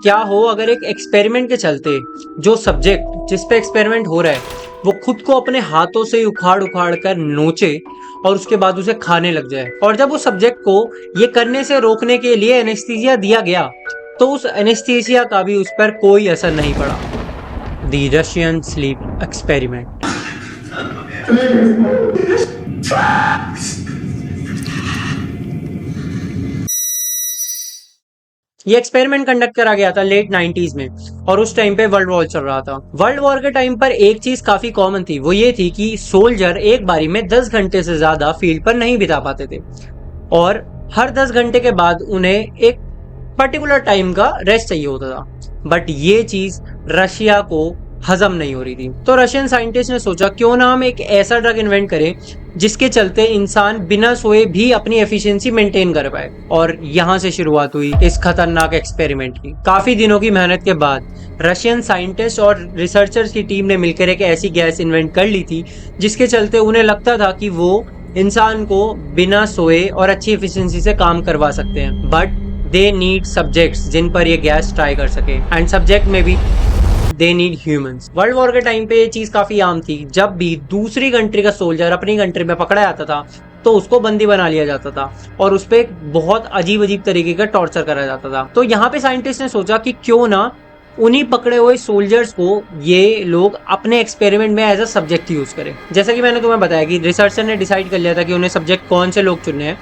क्या हो अगर एक एक्सपेरिमेंट के चलते जो सब्जेक्ट जिस पे एक्सपेरिमेंट हो रहा है वो खुद को अपने हाथों से उखाड़ उखाड़ कर नोचे और उसके बाद उसे खाने लग जाए, और जब उस सब्जेक्ट को ये करने से रोकने के लिए एनेस्थीसिया दिया गया तो उस एनेस्थीसिया का भी उस पर कोई असर नहीं पड़ा। The Russian sleep experiment. ये एक्सपेरिमेंट कंडक्ट करा गया था लेट 90s में, और उस टाइम पे वर्ल्ड वॉर चल रहा था। वर्ल्ड वॉर के टाइम पर एक चीज काफी कॉमन थी, वो ये थी कि सोल्जर एक बारी में 10 घंटे से ज्यादा फील्ड पर नहीं बिता पाते थे, और हर 10 घंटे के बाद उन्हें एक पर्टिकुलर टाइम का रेस्ट चाहिए होता था। बट ये चीज रशिया को हजम नहीं हो रही थी, तो रशियन साइंटिस्ट ने सोचा क्यों ना हम एक ऐसा ड्रग इन्वेंट करें जिसके चलते इंसान बिना सोए भी अपनी एफिशिएंसी मेंटेन कर पाए। और यहां से शुरुआत हुई इस खतरनाक एक्सपेरिमेंट की। काफी दिनों की मेहनत के बाद रशियन साइंटिस्ट और रिसर्चर्स की टीम ने मिलकर एक ऐसी गैस इन्वेंट कर ली थी जिसके चलते उन्हें लगता था कि वो इंसान को बिना सोए और अच्छी एफिशिएंसी से काम करवा सकते हैं। बट दे नीड सब्जेक्ट्स जिन पर ये गैस ट्राई कर सके, एंड सब्जेक्ट में भी they need humans. World war के टाइम पे ये चीज काफी आम थी, जब भी दूसरी कंट्री का सोल्जर अपनी कंट्री में पकड़ा जाता था तो उसको बंदी बना लिया जाता था और उस पर बहुत अजीब अजीब तरीके का टॉर्चर करा जाता था। तो यहाँ पे साइंटिस्ट ने सोचा कि क्यों ना उन्हीं पकड़े हुए सोल्जर्स को ये लोग अपने एक्सपेरिमेंट में एज अ सब्जेक्ट यूज करें। जैसा कि मैंने तुम्हें बताया कि रिसर्चर ने डिसाइड कर लिया था कि उन्हें सब्जेक्ट कौन से लोग चुनने हैं,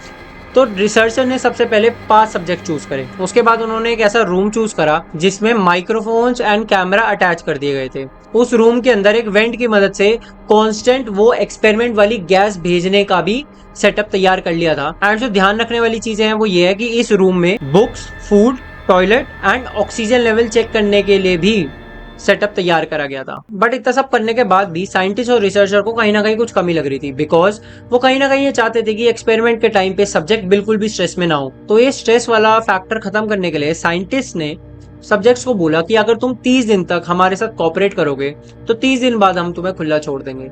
तो रिसर्चर ने सबसे पहले 5 सब्जेक्ट चूज करे। उसके बाद उन्होंने एक ऐसा रूम चूज करा जिसमें माइक्रोफोन्स एंड कैमरा अटैच कर दिए गए थे। उस रूम के अंदर एक वेंट की मदद से कांस्टेंट वो एक्सपेरिमेंट वाली गैस भेजने का भी सेटअप तैयार कर लिया था। एंड जो ध्यान रखने वाली चीजें हैं वो ये है कि इस रूम में books, food, toilet and oxygen level check करने के लिए भी सेटअप तैयार करा गया था। बट इतना सब करने के बाद भी साइंटिस्ट और रिसर्चर को कहीं ना कहीं कुछ कमी लग रही थी, बिकॉज वो कहीं ना कहीं ये चाहते थे कि एक्सपेरिमेंट के टाइम पे सब्जेक्ट बिल्कुल भी स्ट्रेस में ना हो। तो ये स्ट्रेस वाला फैक्टर खत्म करने के लिए साइंटिस्ट ने सब्जेक्ट्स को बोला कि अगर तुम 30 दिन तक हमारे साथ कॉपरेट करोगे तो 30 दिन बाद हम तुम्हें खुला छोड़ देंगे।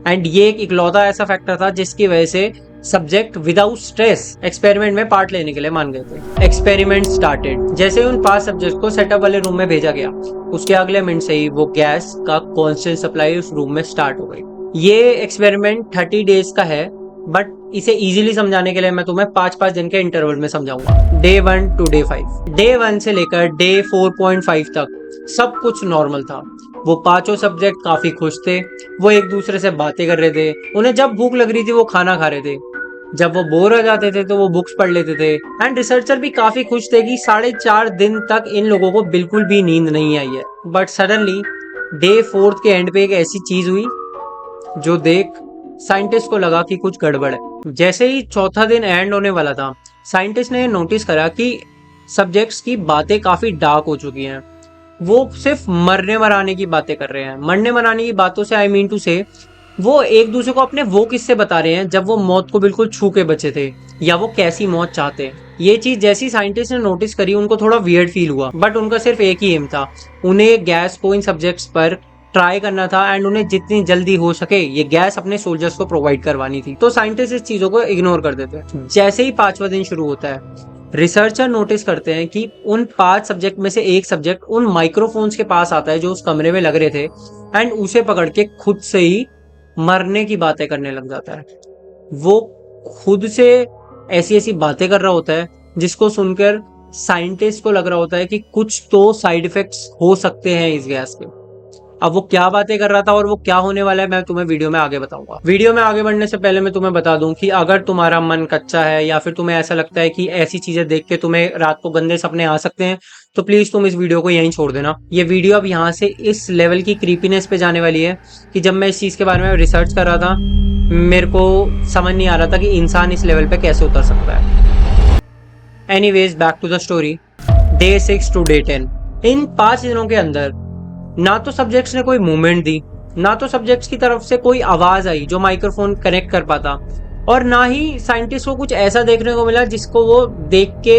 एंड ये एक इकलौता ऐसा फैक्टर था जिसकी वजह से सब्जेक्ट विदाउट स्ट्रेस एक्सपेरिमेंट में पार्ट लेने के लिए मान गए थे। Experiment started. जैसे ही उन 5 सब्जेक्ट को सेटअप वाले रूम में भेजा गया उसके अगले मिनट से ही वो गैस का कांस्टेंट सप्लाई उस रूम में स्टार्ट हो गई। ये एक्सपेरिमेंट 30 डेज का है, बट इसे इजीली समझाने के लिए मैं तुम्हें 5-5 दिन के इंटरवल में समझाऊंगा। Day 1 to day 5। डे 1 से लेकर डे 4.5 तक सब कुछ नॉर्मल था। वो 5 सब्जेक्ट काफी खुश थे, वो एक दूसरे से बातें कर रहे थे, उन्हें जब भूख लग रही थी वो खाना खा रहे थे, जब वो बोर हो जाते थे तो वो बुक्स पढ़ लेते थे। एंड रिसर्चर भी काफी खुश थे कि 4.5 दिन तक इन लोगों को बिल्कुल भी नींद नहीं आई है। बट सडनली डे 4 के एंड पे एक ऐसी चीज हुई जो देख साइंटिस्ट को लगा कि कुछ गड़बड़ है। जैसे ही चौथा दिन एंड होने वाला था, साइंटिस्ट ने नोटिस करा कि सब्जेक्ट्स की बातें काफी डार्क हो चुकी हैं। वो सिर्फ मरने मराने की बातें कर रहे हैं। मरने मराने की बातों से आई मीन टू से वो एक दूसरे को अपने वो किस्से बता रहे हैं जब वो मौत को बिल्कुल छू के बचे थे, या वो कैसी मौत चाहते हैं। ये चीज जैसी साइंटिस्ट ने नोटिस करी उनको थोड़ा वियर्ड फील हुआ, बट उनका सिर्फ एक ही एम था, उन्हें गैस को इन सब्जेक्ट्स पर ट्राई करना था एंड उन्हें जितनी जल्दी हो सके ये गैस अपने सोल्जर्स को प्रोवाइड करवानी थी। तो साइंटिस्ट इस चीजों को इग्नोर कर देते हैं। जैसे ही 5वां दिन शुरू होता है, रिसर्चर नोटिस करते हैं कि उन 5 सब्जेक्ट में से एक सब्जेक्ट उन माइक्रोफोन्स के पास आता है जो उस कमरे में लग रहे थे, एंड उसे पकड़ के खुद से ही मरने की बातें करने लग जाता है। वो खुद से ऐसी ऐसी बातें कर रहा होता है जिसको सुनकर साइंटिस्ट को लग रहा होता है कि कुछ तो साइड इफेक्ट्स हो सकते हैं इस गैस के। अब वो क्या बातें कर रहा था और वो क्या होने वाला है मैं तुम्हें वीडियो में आगे बताऊंगा। वीडियो में आगे बढ़ने से पहले मैं तुम्हें बता दूं कि अगर तुम्हारा मन कच्चा है या फिर तुम्हें ऐसा लगता है कि ऐसी चीजें देख के तुम्हें रात को गंदे सपने आ सकते हैं, तो प्लीज तुम इस वीडियो को यहीं छोड़ देना। ये वीडियो अब यहाँ से इस लेवल की क्रीपीनेस पे जाने वाली है कि जब मैं इस चीज के बारे में रिसर्च कर रहा था मेरे को समझ नहीं आ रहा था कि इंसान इस लेवल पे कैसे उतर सकता है। Anyways, back to the story. Day 6 to day 10। इन 5 दिनों के अंदर ना तो सब्जेक्ट्स ने कोई मूवमेंट दी, ना तो सब्जेक्ट्स की तरफ से कोई आवाज आई जो माइक्रोफोन कनेक्ट कर पाता, और ना ही साइंटिस्ट को कुछ ऐसा देखने को मिला जिसको वो देख के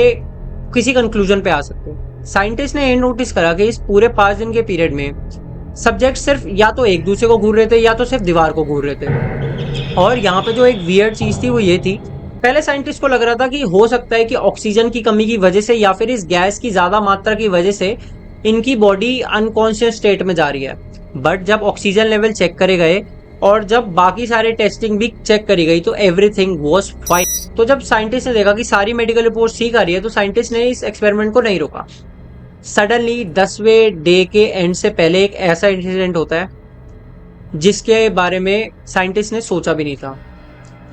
किसी कंक्लूजन पे आ सकते। साइंटिस्ट ने ये नोटिस करा कि इस पूरे 5 दिन के पीरियड में सब्जेक्ट सिर्फ या तो एक दूसरे को घूर रहे थे या तो सिर्फ दीवार को घूर रहे थे। और यहाँ पे जो एक वियर्ड चीज थी वो ये थी, पहले साइंटिस्ट को लग रहा था कि हो सकता है कि ऑक्सीजन की कमी की वजह से या फिर इस गैस की ज्यादा मात्रा की वजह से इनकी बॉडी अनकॉन्शियस स्टेट में जा रही है। बट जब ऑक्सीजन लेवल चेक करे गए और जब बाकी सारे टेस्टिंग भी चेक करी गई तो एवरीथिंग वाज फाइन। तो जब साइंटिस्ट ने देखा कि सारी मेडिकल रिपोर्ट ठीक आ रही है तो साइंटिस्ट ने इस एक्सपेरिमेंट को नहीं रोका। सडनली 10वें डे के एंड से पहले एक ऐसा इंसिडेंट होता है जिसके बारे में साइंटिस्ट ने सोचा भी नहीं था।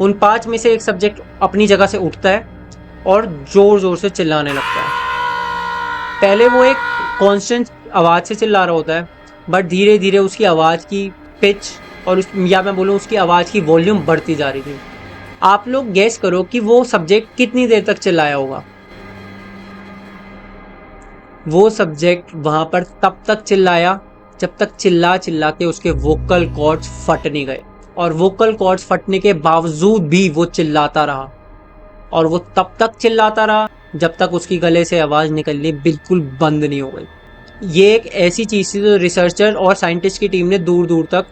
उन 5 में से एक सब्जेक्ट अपनी जगह से उठता है और जोर जोर से चिल्लाने लगता है। पहले वो एक कांस्टेंट आवाज से चिल्ला रहा होता है, बट धीरे धीरे उसकी आवाज की पिच और या मैं बोलूँ उसकी आवाज की वॉल्यूम बढ़ती जा रही थी। आप लोग गेस करो कि वो सब्जेक्ट कितनी देर तक चिल्लाया होगा। वो सब्जेक्ट वहां पर तब तक चिल्लाया जब तक चिल्ला चिल्ला के उसके वोकल कॉर्ड्स फट नहीं गए, और वोकल कॉर्ड्स फटने के बावजूद भी वो चिल्लाता रहा, और वो तब तक चिल्लाता रहा जब तक उसकी गले से आवाज निकलनी बिल्कुल बंद नहीं हो गई। ये एक ऐसी चीज थी जो रिसर्चर और साइंटिस्ट की टीम ने दूर दूर तक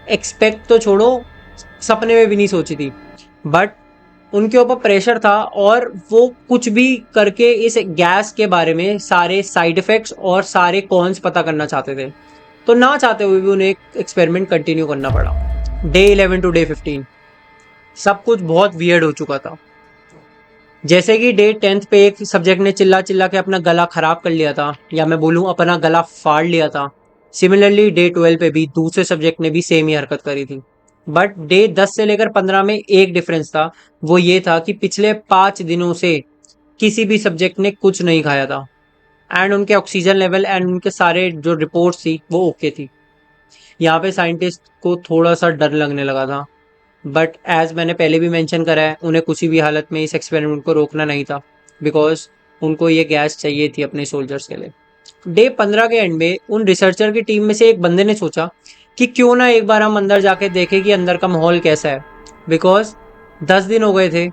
एक्सपेक्ट तो छोड़ो, सपने में भी नहीं सोची थी। बट उनके ऊपर प्रेशर था और वो कुछ भी करके इस गैस के बारे में सारे साइड इफेक्ट्स और सारे कॉन्स पता करना चाहते थे। तो ना चाहते हुए भी उन्हें एक्सपेरिमेंट कंटिन्यू करना पड़ा। डे 11 टू डे 15 सब कुछ बहुत वियर्ड हो चुका था। जैसे कि डे 10 पे एक सब्जेक्ट ने चिल्ला चिल्ला के अपना गला खराब कर लिया था, या मैं बोलूँ अपना गला फाड़ लिया था। सिमिलरली डे 12 पे भी दूसरे सब्जेक्ट ने भी सेम ही हरकत करी थी। बट डे 10 से लेकर 15 में एक डिफरेंस था, वो ये था कि पिछले 5 दिनों से किसी भी सब्जेक्ट ने कुछ नहीं खाया था, एंड उनके ऑक्सीजन लेवल एंड उनके सारे जो रिपोर्ट्स थी वो ओके थी। यहाँ पे साइंटिस्ट को थोड़ा सा डर लगने लगा था, बट एज मैंने पहले भी मेंशन करा है, उन्हें किसी भी हालत में इस एक्सपेरिमेंट को रोकना नहीं था, बिकॉज उनको ये गैस चाहिए थी अपने सोल्जर्स के लिए। डे 15 के एंड में उन रिसर्चर की टीम में से एक बंदे ने सोचा कि क्यों ना एक बार हम अंदर जाके देखें कि अंदर का माहौल कैसा है, बिकॉज 10 दिन हो गए थे,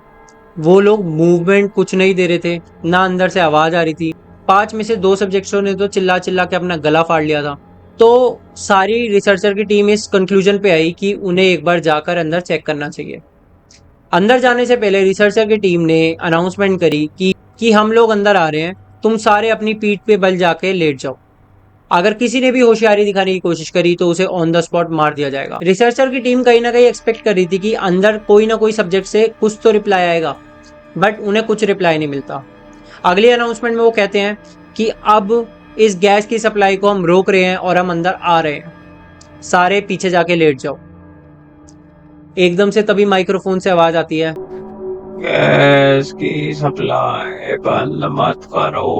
वो लोग मूवमेंट कुछ नहीं दे रहे थे, ना अंदर से आवाज आ रही थी। 5 में से 2 सब्जेक्ट्सों ने तो चिल्ला चिल्ला के अपना गला फाड़ लिया था। तो सारी रिसर्चर की टीम इस कंक्लूजन पे आई कि उन्हें एक बार जाकर अंदर चेक करना चाहिए। अंदर जाने से पहले रिसर्चर की टीम ने अनाउंसमेंट करी कि हम लोग अंदर आ रहे हैं, तुम सारे अपनी पीठ पे बल जाके लेट जाओ। अगर किसी ने भी होशियारी दिखाने की कोशिश करी तो उसे ऑन द स्पॉट मार दिया जाएगा। रिसर्चर की टीम कहीं ना कहीं एक्सपेक्ट कर रही थी कि अंदर कोई ना कोई सब्जेक्ट से कुछ तो रिप्लाई आएगा, बट उन्हें कुछ रिप्लाई नहीं मिलता। अगली अनाउंसमेंट में वो कहते हैं कि अब इस गैस की सप्लाई को हम रोक रहे हैं और हम अंदर आ रहे हैं, सारे पीछे जाके लेट जाओ। एकदम से तभी माइक्रोफोन से आवाज आती है, गैस की सप्लाई बंद मत करो।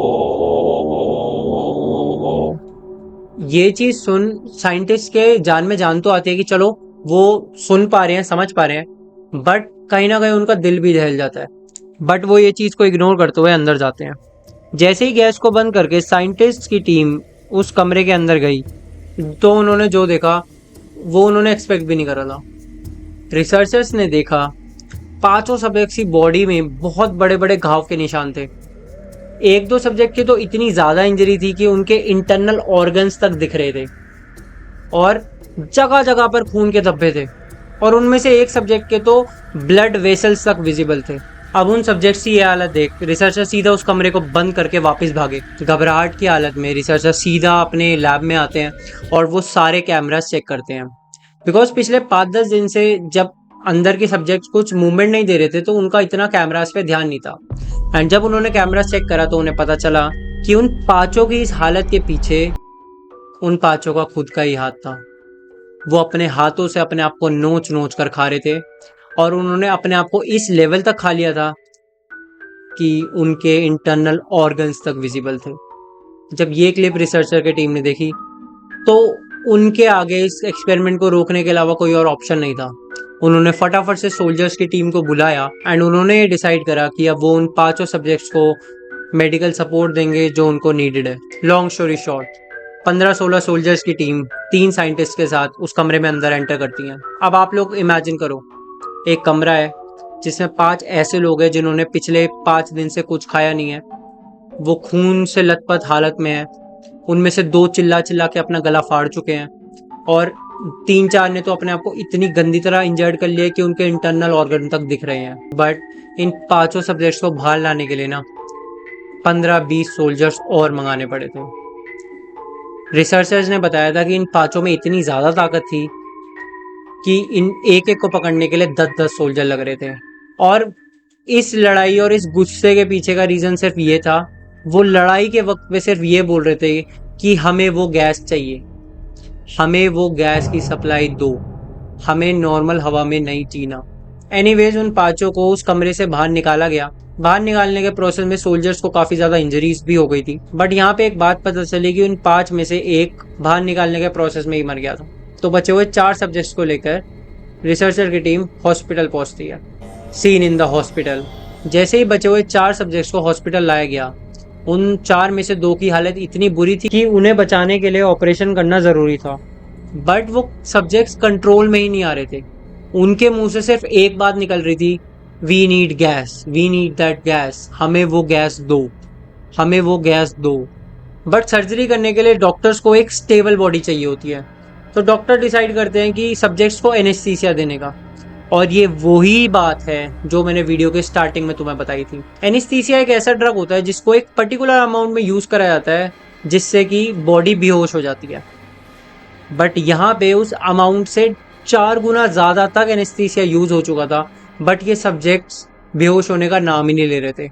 ये चीज सुन साइंटिस्ट के जान में जान तो आती है कि चलो वो सुन पा रहे हैं, समझ पा रहे हैं, बट कहीं ना कहीं उनका दिल भी दहल जाता है। बट वो ये चीज को इग्नोर करते हुए अंदर जाते हैं। जैसे ही गैस को बंद करके साइंटिस्ट की टीम उस कमरे के अंदर गई तो उन्होंने जो देखा वो उन्होंने एक्सपेक्ट भी नहीं करा था। रिसर्चर्स ने देखा 5 सब्जेक्ट्स की बॉडी में बहुत बड़े बड़े घाव के निशान थे। 1-2 सब्जेक्ट की तो इतनी ज्यादा इंजरी थी कि उनके इंटरनल ऑर्गन्स तक दिख रहे थे और जगह जगह पर खून के धब्बे थे, और उनमें से एक सब्जेक्ट के तो ब्लड वेसल्स तक विजिबल थे। अब उन सब्जेक्ट्स की ये हालत देख रिसर्चर सीधा उस कमरे को बंद करके वापस भागे। घबराहट की हालत में रिसर्चर सीधा अपने लैब में आते हैं और वो सारे कैमरास चेक करते हैं, बिकॉज पिछले 5-10 दिन से जब अंदर के सब्जेक्ट कुछ मूवमेंट नहीं दे रहे थे तो उनका इतना कैमरास पे ध्यान नहीं था। एंड जब उन्होंने कैमरास चेक करा तो उन्हें पता चला कि उन 5 की इस हालत के पीछे उन 5 का खुद का ही हाथ था। वो अपने हाथों से अपने आप को नोच नोच कर खा रहे थे, और उन्होंने अपने आप को इस लेवल तक खा लिया था कि उनके इंटरनल ऑर्गन्स तक विजिबल थे। जब ये क्लिप रिसर्चर की टीम ने देखी तो उनके आगे इस एक्सपेरिमेंट को रोकने के अलावा कोई और ऑप्शन नहीं था। उन्होंने फटाफट से सोल्जर्स की टीम को बुलाया एंड उन्होंने ये डिसाइड करा कि अब वो उन 5 सब्जेक्ट्स को मेडिकल सपोर्ट देंगे जो उनको नीडेड है। लॉन्ग स्टोरी शॉर्ट, 15-16 सोल्जर्स की टीम 3 साइंटिस्ट के साथ उस कमरे में अंदर एंटर करती हैं। अब आप लोग इमेजिन करो, एक कमरा है जिसमें 5 ऐसे लोग हैं जिन्होंने पिछले 5 दिन से कुछ खाया नहीं है, वो खून से लथपथ हालत में है, उनमें से 2 चिल्ला चिल्ला के अपना गला फाड़ चुके हैं, और 3-4 ने तो अपने आप को इतनी गंदी तरह इंजर्ड कर लिया कि उनके इंटरनल ऑर्गन तक दिख रहे हैं। बट इन 5 सब्जेक्ट्स को बाहर लाने के लिए ना 15-20 सोल्जर्स और मंगाने पड़े थे। रिसर्चर्स ने बताया था कि इन 5 में इतनी ज़्यादा ताकत थी कि इन एक एक को पकड़ने के लिए 10-10 सोल्जर लग रहे थे। और इस लड़ाई और इस गुस्से के पीछे का रीज़न सिर्फ ये था, वो लड़ाई के वक्त में सिर्फ ये बोल रहे थे कि हमें वो गैस चाहिए, हमें वो गैस की सप्लाई दो, हमें नॉर्मल हवा में नहीं जीना। एनीवेज उन 5 को उस कमरे से बाहर निकाला गया। बाहर निकालने के प्रोसेस में सोल्जर्स को काफ़ी ज़्यादा इंजरीज भी हो गई थी। बट यहाँ पे एक बात पता चली कि उन 5 में से एक बाहर निकालने के प्रोसेस में ही मर गया था। तो बचे हुए 4 सब्जेक्ट्स को लेकर रिसर्चर की टीम हॉस्पिटल पहुंचती है। Seen in the hospital. जैसे ही बचे हुए 4 सब्जेक्ट्स को हॉस्पिटल लाया गया, उन 4 में से 2 की हालत इतनी बुरी थी कि उन्हें बचाने के लिए ऑपरेशन करना ज़रूरी था। बट वो सब्जेक्ट्स कंट्रोल में ही नहीं आ रहे थे। उनके मुंह से सिर्फ एक बात निकल रही थी, we need gas, we need that gas, हमें वो गैस दो, हमें वो गैस दो। बट सर्जरी करने के लिए डॉक्टर्स को एक स्टेबल बॉडी चाहिए होती है। तो डॉक्टर डिसाइड करते हैं कि सब्जेक्ट्स को एनेस्थीसिया देने का। और ये वही बात है जो मैंने वीडियो के स्टार्टिंग में तुम्हें बताई थी। एनेस्थीसिया एक ऐसा ड्रग होता है जिसको एक पर्टिकुलर अमाउंट में यूज करा जाता है, जिससे कि बॉडी बेहोश हो जाती है। बट यहाँ पे उस अमाउंट से 4 गुना ज़्यादा तक एनेस्थीसिया यूज हो चुका था। बट ये सब्जेक्ट्स बेहोश होने का नाम ही नहीं ले रहे थे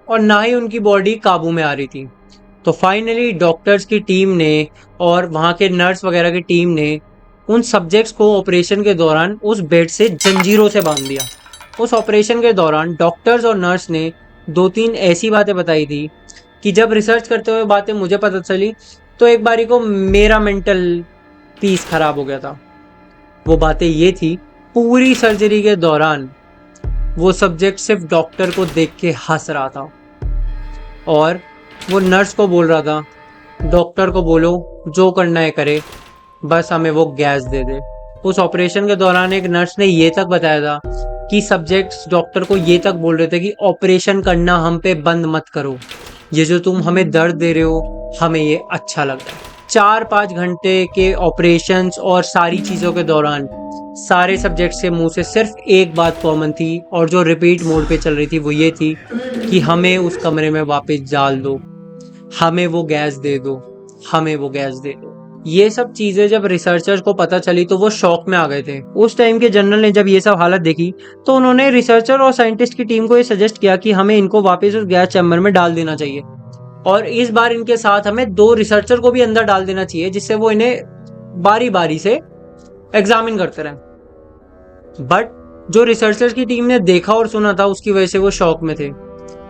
और ना ही उनकी बॉडी काबू में आ रही थी। तो फाइनली डॉक्टर्स की टीम ने और वहाँ के नर्स वगैरह की टीम ने उन सब्जेक्ट्स को ऑपरेशन के दौरान उस बेड से जंजीरों से बांध दिया। उस ऑपरेशन के दौरान डॉक्टर्स और नर्स ने 2-3 ऐसी बातें बताई थी कि जब रिसर्च करते हुए बातें मुझे पता चली तो एक बारी को मेरा मेंटल पीस खराब हो गया था। वो बातें ये थी, पूरी सर्जरी के दौरान वो सब्जेक्ट सिर्फ डॉक्टर को देख के हंस रहा था और वो नर्स को बोल रहा था, डॉक्टर को बोलो जो करना है करे, बस हमें वो गैस दे दे। उस ऑपरेशन के दौरान एक नर्स ने ये तक बताया था कि सब्जेक्ट्स डॉक्टर को ये तक बोल रहे थे कि ऑपरेशन करना हम पे बंद मत करो, ये जो तुम हमें दर्द दे रहे हो हमें ये अच्छा लग रहा है। 4-5 घंटे के ऑपरेशंस और सारी चीज़ों के दौरान सारे सब्जेक्ट्स के मुंह से सिर्फ एक बात कॉमन थी और जो रिपीट मोड पे चल रही थी वो ये थी कि हमें उस कमरे में वापस डाल दो, हमें वो गैस दे दो, हमें वो गैस दे दो। ये सब चीजें जब रिसर्चर्स को पता चली तो वो शॉक में आ गए थे। उस टाइम के जनरल ने जब ये सब हालत देखी तो उन्होंने रिसर्चर और साइंटिस्ट की टीम को ये सजेस्ट किया कि हमें इनको वापस उस गैस चैम्बर में डाल देना चाहिए और इस बार इनके साथ हमें 2 रिसर्चर को भी अंदर डाल देना चाहिए, जिससे वो इन्हें बारी बारी से एग्जामिन करते रहे। बट जो रिसर्चर्स की टीम ने देखा और सुना था उसकी वजह से वो शॉक में थे।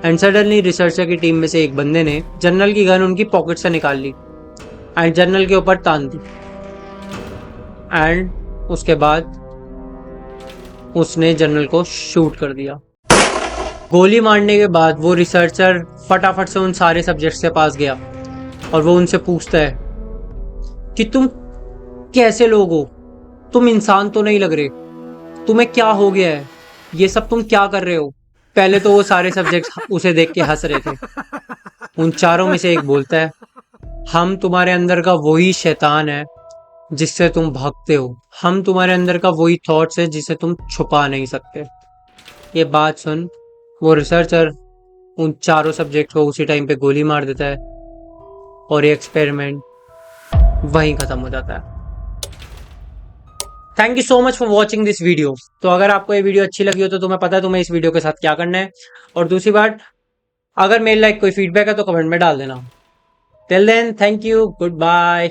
एंड सडनली रिसर्चर की टीम में से एक बंदे ने जनरल की गन उनकी पॉकेट से निकाल ली एंड जनरल के ऊपर तान दी। एंड उसके बाद उसने जनरल को शूट कर दिया। गोली मारने के बाद वो रिसर्चर फटाफट से उन सारे सब्जेक्ट्स के पास गया और वो उनसे पूछता है कि तुम कैसे लोग हो, तुम इंसान तो नहीं लग रहे, तुम्हें क्या हो गया है, ये सब तुम क्या कर रहे हो। पहले तो वो सारे सब्जेक्ट्स उसे देख के हंस रहे थे। उन चारों में से एक बोलता है, हम तुम्हारे अंदर का वही शैतान है जिससे तुम भागते हो, हम तुम्हारे अंदर का वही थॉट्स है जिसे तुम छुपा नहीं सकते। ये बात सुन वो रिसर्चर उन चारों सब्जेक्ट को उसी टाइम पे गोली मार देता है और ये एक्सपेरिमेंट वहीं खत्म हो जाता है। Thank you so much for watching this video. तो अगर आपको ये वीडियो अच्छी लगी हो तो तुम्हें पता है तुम्हें इस वीडियो के साथ क्या करना है। और दूसरी बात, अगर मेरे लाइक कोई फीडबैक है तो कमेंट में डाल देना। Till then, thank you, good bye.